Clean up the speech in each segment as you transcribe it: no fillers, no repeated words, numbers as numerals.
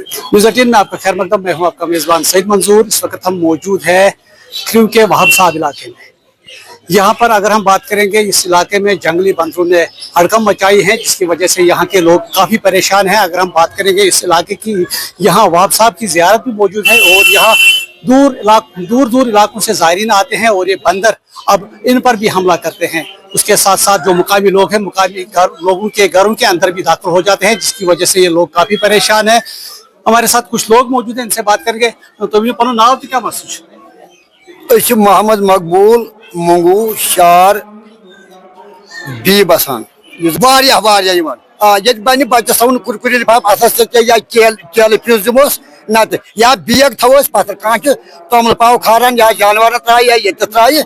News 18 में आपका खैर मकदम। मैं हूं आपका मेज़बान सईद मंजूर। इस वक्त हम मौजूद है क्रू के वहाब साहब इलाके में। यहाँ पर अगर हम बात करेंगे, इस इलाके में जंगली बंदरों ने हड़कंप मचाई है, जिसकी वजह से यहाँ के लोग काफ़ी परेशान हैं। अगर हम बात करेंगे इस इलाके की, यहाँ वहाब साहब की ज़ियारत भी मौजूद है और यहाँ दूर दूर इलाकों से ज़ायरीन आते हैं और ये बंदर अब इन पर भी हमला करते हैं। उसके साथ साथ जो मुकामी लोग हैं, मुकामी लोगों के घरों के अंदर भी दाखिल हो जाते हैं, जिसकी वजह से ये लोग काफ़ी परेशान हैं। हमारे साथ कुछ लोग मौजूद हैं, इनसे बात करेंगे। तो ये पनो नाव क्या महसूस? मोहम्मद मकबूल मंगू शार बी बसान बन बच्चे सवन कुरकुरी लिफाफ अथस या केल फिज दिमोस नत या बैग थोस पत्थर कह तोमल पाव खारान या जानवर त्राय या ये त्राय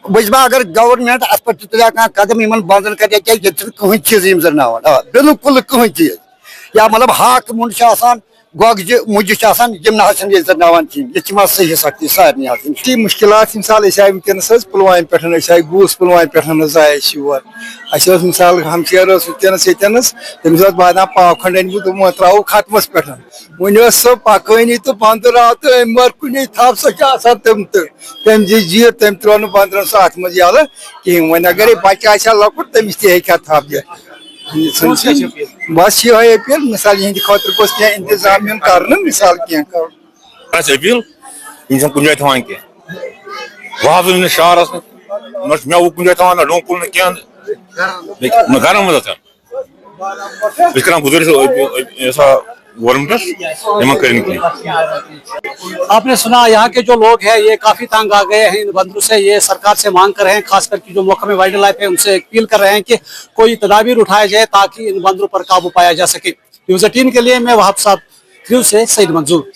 बा अगर गवर्नमेंट अत पे तुल कदम इन बंदन कर कहीं चीज जरनावान बिल्कुल कहीं चीज या मतलब हाक मुंड गोगज मुज जरनावान कहें सही सख्ती सारे मुश्किलात मिसाल वनकस पुलवाम पे बूस पुलवाम पे योर मिसाल हमशेर वनकस तमिस वादा पाव खंड अनबू त्रो खत्मस पे वन सो पकनी तो बंदर आव तो मर कुन थप सो तम तम जीर तम त्रो बंदर सो अत मज यल कहें वन अगर बच्चा लकुट तमिस तक थप दित बस ये अपील मिसाल यह खुद गोस क्या इंतजाम कर मिसाल अपील कुन जाए थवान कह वहाब शहर मे कुन जाए थवान डोंकुल न घर मज कर गुजारिश आपने सुना, यहाँ के जो लोग हैं ये काफी तंग आ गए हैं इन बंदरों से। ये सरकार से मांग कर रहे हैं, खासकर की जो महकमे वाइल्ड लाइफ है उनसे अपील कर रहे हैं कि कोई तदाबीर उठाया जाए ताकि इन बंदरों पर काबू पाया जा सके। न्यूज़ 18 के लिए मैं वहाब साहब क्रू से सईद मंजूर।